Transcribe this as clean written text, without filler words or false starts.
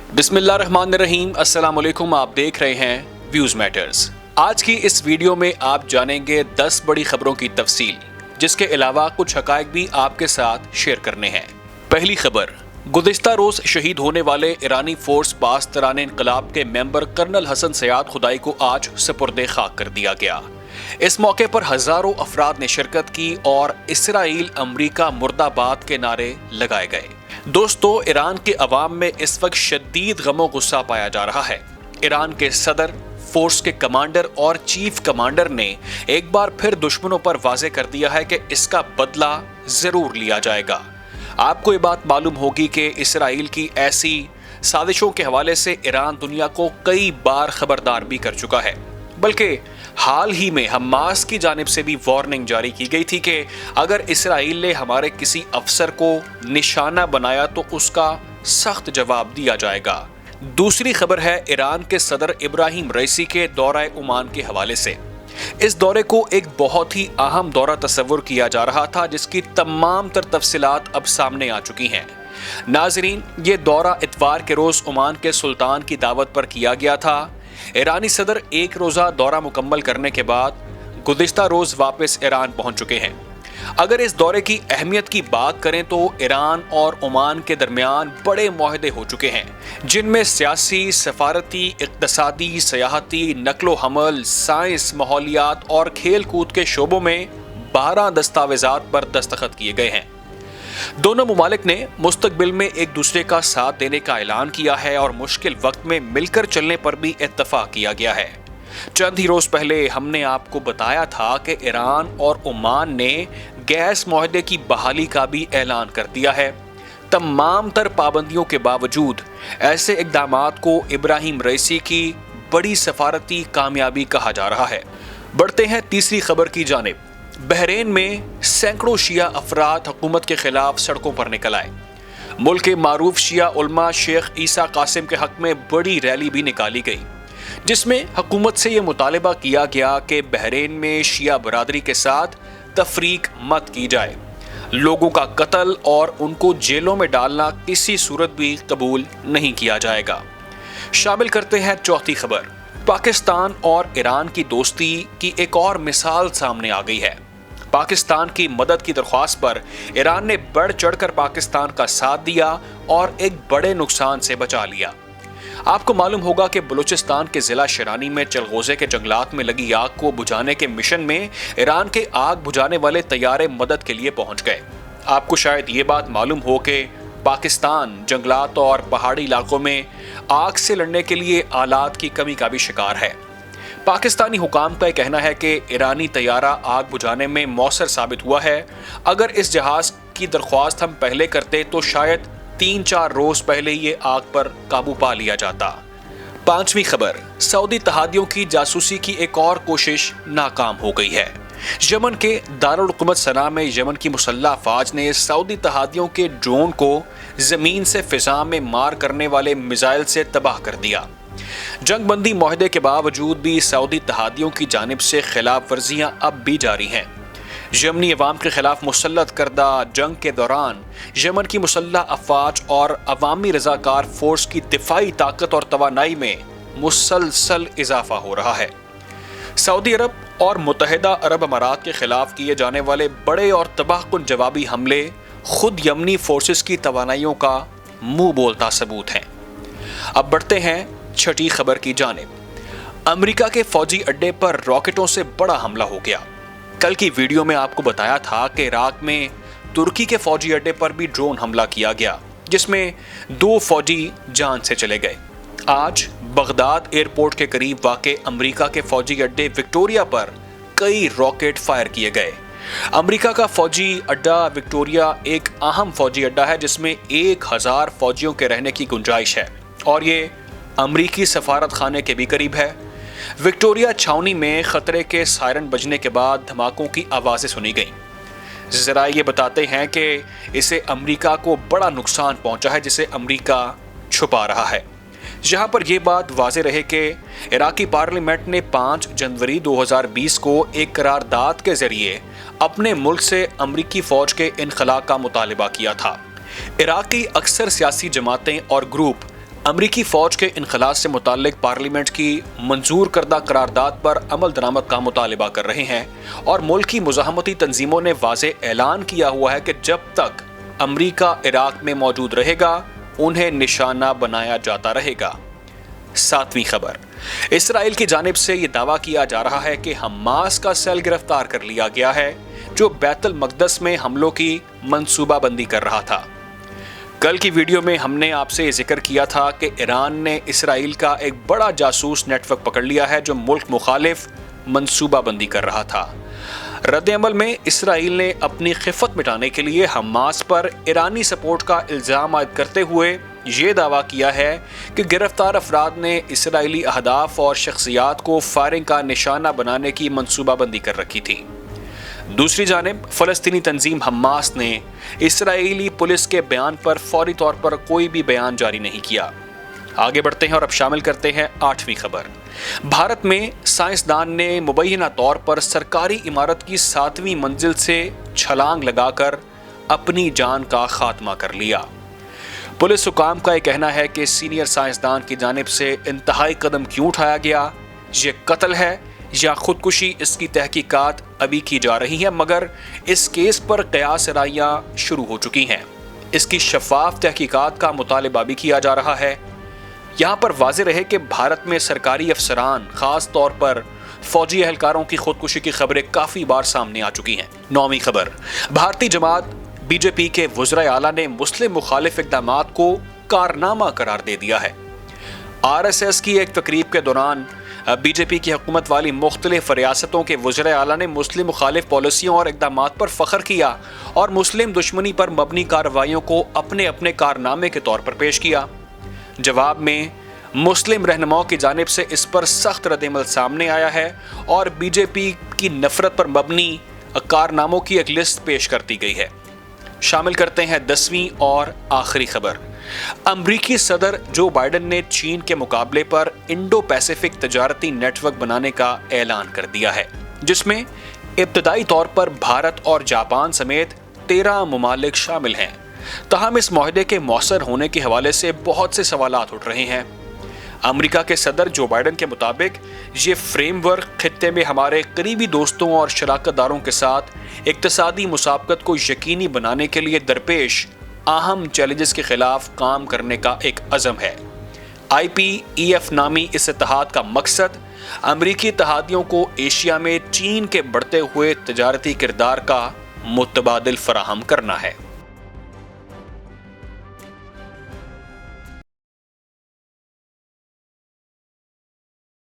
बिस्मिल्लाहिर्रहमानिर्रहीम। अस्सलाम वालेकुम। आप देख रहे हैं व्यूज मैटर्स। आज की इस वीडियो में आप जानेंगे 10 बड़ी खबरों की तफसील, जिसके अलावा कुछ हकायक भी आपके साथ शेयर करने हैं। पहली खबर, गुज़िश्ता रोज शहीद होने वाले ईरानी फोर्स बाज़-तरान इनकलाब के मेंबर कर्नल हसन सयाद खुदाई को आज सुपुर्द खाक कर दिया गया। इस मौके पर हजारों अफराद ने शिरकत की और इसराइल अमरीका मुर्दाबाद के नारे लगाए गए। दोस्तों, ईरान के अवाम में इस वक्त शदीद गमो गुस्सा पाया जा रहा है। ईरान के सदर, फोर्स के कमांडर और चीफ कमांडर ने एक बार फिर दुश्मनों पर वाजे कर दिया है कि इसका बदला जरूर लिया जाएगा। आपको ये बात मालूम होगी कि इसराइल की ऐसी साजिशों के हवाले से ईरान दुनिया को कई बार खबरदार भी कर चुका है, बल्कि हाल ही में हमास की जानिब से भी वार्निंग जारी की गई थी कि अगर इसराइल ने हमारे किसी अफसर को निशाना बनाया तो उसका सख्त जवाब दिया जाएगा। दूसरी खबर है ईरान के सदर इब्राहिम रईसी के दौरे ओमान के हवाले से। इस दौरे को एक बहुत ही अहम दौरा तस्वुर किया जा रहा था, जिसकी तमाम तर तफसीलात अब सामने आ चुकी हैं। नाजरीन, ये दौरा इतवार के रोज ओमान के सुल्तान की दावत पर किया गया था। ईरानी सदर एक रोजा दौरा मुकम्मल करने के बाद गुज़िश्ता रोज वापस ईरान पहुंच चुके हैं। अगर इस दौरे की अहमियत की बात करें तो ईरान और ओमान के दरमियान बड़े मुआहदे हो चुके हैं, जिनमें सियासी, सफारती, इक़्तिसादी, सयाहती, नकलो हमल, साइंस, माहौलियात और खेल कूद के शोबों में 12 दस्तावेजात पर दस्तखत किए गए हैं। दोनों मुमालिक ने मुस्तकबिल में एक दूसरे का साथ देने का ऐलान किया है और मुश्किल वक्त में मिलकर चलने पर भी इत्तफाक किया गया है। चंद ही रोज पहले हमने आपको बताया था कि ईरान और ओमान ने गैस मुआहदे की बहाली का भी ऐलान कर दिया है। तमाम तर पाबंदियों के बावजूद ऐसे इक़दामात को इब्राहिम रईसी की बड़ी सफारती कामयाबी कहा जा रहा है। बढ़ते हैं तीसरी खबर की जानिब। बहरीन में सैकड़ों शिया अफराद हुकूमत के खिलाफ सड़कों पर निकल आए। मुल्क के मारूफ शिया उलमा शेख ईसा कासिम के हक में बड़ी रैली भी निकाली गई, जिसमें हुकूमत से ये मुतालिबा किया गया कि बहरीन में शिया बरादरी के साथ तफरीक मत की जाए। लोगों का कत्ल और उनको जेलों में डालना किसी सूरत भी कबूल नहीं किया जाएगा। शामिल करते हैं चौथी खबर। पाकिस्तान और ईरान की दोस्ती की एक और मिसाल सामने आ गई है। पाकिस्तान की मदद की दरख्वास्त पर ईरान ने बढ़ चढ़कर पाकिस्तान का साथ दिया और एक बड़े नुकसान से बचा लिया। आपको मालूम होगा कि बलूचिस्तान के जिला शिरानी में चलगोजे के जंगलात में लगी आग को बुझाने के मिशन में ईरान के आग बुझाने वाले तैयारे मदद के लिए पहुंच गए। आपको शायद ये बात मालूम हो कि पाकिस्तान जंगलात और पहाड़ी इलाकों में आग से लड़ने के लिए आलात की कमी का भी शिकार है। पाकिस्तानी हुकाम का कहना है कि ईरानी तैयारा आग बुझाने में मौसर साबित हुआ है। अगर इस जहाज की दरख्वास्त हम पहले करते तो शायद 3-4 रोज पहले ये आग पर काबू पा लिया जाता। पांचवी खबर, सऊदी तहादियों की जासूसी की एक और कोशिश नाकाम हो गई है। यमन के दारुल हुकूमत सना में यमन की मुसल्लह अफवाज ने सऊदी तहादियों के ड्रोन को जमीन से फिजा में मार करने वाले मिसाइल से तबाह कर दिया। जंगबंदी मुआहदे के बावजूद भी सऊदी तहादियों की जानिब से खिलाफ वर्जियां अब भी जारी हैं। यमनी अवाम के खिलाफ मुसल्लत करदा जंग के दौरान यमन की मुसल्लह अफवाज और अवामी रजाकार फोर्स की दिफाई ताकत और तवानाई में मुसलसल इजाफा हो रहा है। सऊदी अरब और मुत्तहिदा अरब अमारात के खिलाफ किए जाने वाले बड़े और तबाहकुन जवाबी हमले खुद यमनी फोर्सेस की तवानाइयों का मुंह बोलता सबूत हैं। अब बढ़ते हैं छठी खबर की जानिब। अमेरिका के फौजी अड्डे पर रॉकेटों से बड़ा हमला हो गया। कल की वीडियो में आपको बताया था कि इराक में तुर्की के फौजी अड्डे पर भी ड्रोन हमला किया गया, जिसमें 2 फौजी जान से चले गए। आज बगदाद एयरपोर्ट के करीब वाक़े अमेरिका के फौजी अड्डे विक्टोरिया पर कई रॉकेट फायर किए गए। अमेरिका का फौजी अड्डा विक्टोरिया एक अहम फौजी अड्डा है, जिसमें 1000 फौजियों के रहने की गुंजाइश है और ये अमेरिकी सफारत खाने के भी करीब है। विक्टोरिया छावनी में खतरे के सायरन बजने के बाद धमाकों की आवाज़ें सुनी गईं। ज़रा ये बताते हैं कि इसे अमेरिका को बड़ा नुकसान पहुंचा है, जिसे अमेरिका छुपा रहा है। जहां पर यह बात वाज़े रहे कि इराकी पार्लियामेंट ने 5 जनवरी 2020 को एक करारदाद के जरिए अपने मुल्क से अमेरिकी फ़ौज के इनखला का मुतालिबा किया था। इराक की अक्सर सियासी जमातें और ग्रुप امریکی فوج کے انخلاء سے متعلق پارلیمنٹ کی منظور کردہ قرارداد پر عمل درآمد کا مطالبہ کر رہے ہیں اور ملک کی مزاحمتی تنظیموں نے واضح اعلان کیا ہوا ہے کہ جب تک امریکہ عراق میں موجود رہے گا انہیں نشانہ بنایا جاتا رہے گا۔ 7ویں خبر، اسرائیل کی جانب سے یہ دعویٰ کیا جا رہا ہے کہ حماس کا سیل گرفتار کر لیا گیا ہے جو بیت المقدس میں حملوں کی منصوبہ بندی کر رہا تھا۔ کل کی ویڈیو میں ہم نے آپ سے یہ ذکر کیا تھا کہ ایران نے اسرائیل کا ایک بڑا جاسوس نیٹ ورک پکڑ لیا ہے جو ملک مخالف منصوبہ بندی کر رہا تھا۔ رد عمل میں اسرائیل نے اپنی خفت مٹانے کے لیے حماس پر ایرانی سپورٹ کا الزام عائد کرتے ہوئے یہ دعویٰ کیا ہے کہ گرفتار افراد نے اسرائیلی اہداف اور شخصیات کو فائرنگ کا نشانہ بنانے کی منصوبہ بندی کر رکھی تھی۔ دوسری جانب فلسطینی تنظیم حماس نے اسرائیلی پولیس کے بیان پر فوری طور پر کوئی بھی بیان جاری نہیں کیا۔ آگے بڑھتے ہیں اور اب شامل کرتے ہیں 8ویں خبر۔ بھارت میں سائنسدان نے مبینہ طور پر سرکاری عمارت کی 7ویں منزل سے چھلانگ لگا کر اپنی جان کا خاتمہ کر لیا۔ پولیس حکام کا یہ کہنا ہے کہ سینئر سائنسدان کی جانب سے انتہائی قدم کیوں اٹھایا گیا، یہ قتل ہے یا خودکشی، اس کی تحقیقات ابھی کی جا رہی ہیں، مگر اس کیس پر قیاس رائیاں شروع ہو چکی ہیں۔ اس کی شفاف تحقیقات کا مطالبہ بھی کیا جا رہا ہے۔ یہاں پر واضح رہے کہ بھارت میں سرکاری افسران، خاص طور پر فوجی اہلکاروں کی خودکشی کی خبریں کافی بار سامنے آ چکی ہیں۔ 9ویں خبر، بھارتی جماعت بی جے پی کے وزراء اعلیٰ نے مسلم مخالف اقدامات کو کارنامہ قرار دے دیا ہے۔ آر ایس ایس کی ایک تقریب کے دوران بی جے پی کی حکومت والی مختلف ریاستوں کے وزراء اعلیٰ نے مسلم مخالف پالیسیوں اور اقدامات پر فخر کیا اور مسلم دشمنی پر مبنی کارروائیوں کو اپنے اپنے کارنامے کے طور پر پیش کیا۔ جواب میں مسلم رہنماؤں کی جانب سے اس پر سخت رد عمل سامنے آیا ہے اور بی جے پی کی نفرت پر مبنی کارناموں کی ایک لسٹ پیش کر دی گئی ہے۔ شامل کرتے ہیں 10ویں اور آخری خبر۔ امریکی صدر جو بائیڈن نے چین کے مقابلے پر انڈو پیسیفک تجارتی نیٹ ورک بنانے کا اعلان کر دیا ہے، جس میں ابتدائی طور پر بھارت اور جاپان سمیت 13 ممالک شامل ہیں۔ تاہم اس معاہدے کے مؤثر ہونے کے حوالے سے بہت سے سوالات اٹھ رہے ہیں۔ امریکہ کے صدر جو بائیڈن کے مطابق یہ فریم ورک خطے میں ہمارے قریبی دوستوں اور شراکت داروں کے ساتھ اقتصادی مسابقت کو یقینی بنانے کے لیے درپیش اہم چیلنجز کے خلاف کام کرنے کا ایک عزم ہے۔ IPEF نامی اس اتحاد کا مقصد امریکی اتحادیوں کو ایشیا میں چین کے بڑھتے ہوئے تجارتی کردار کا متبادل فراہم کرنا ہے۔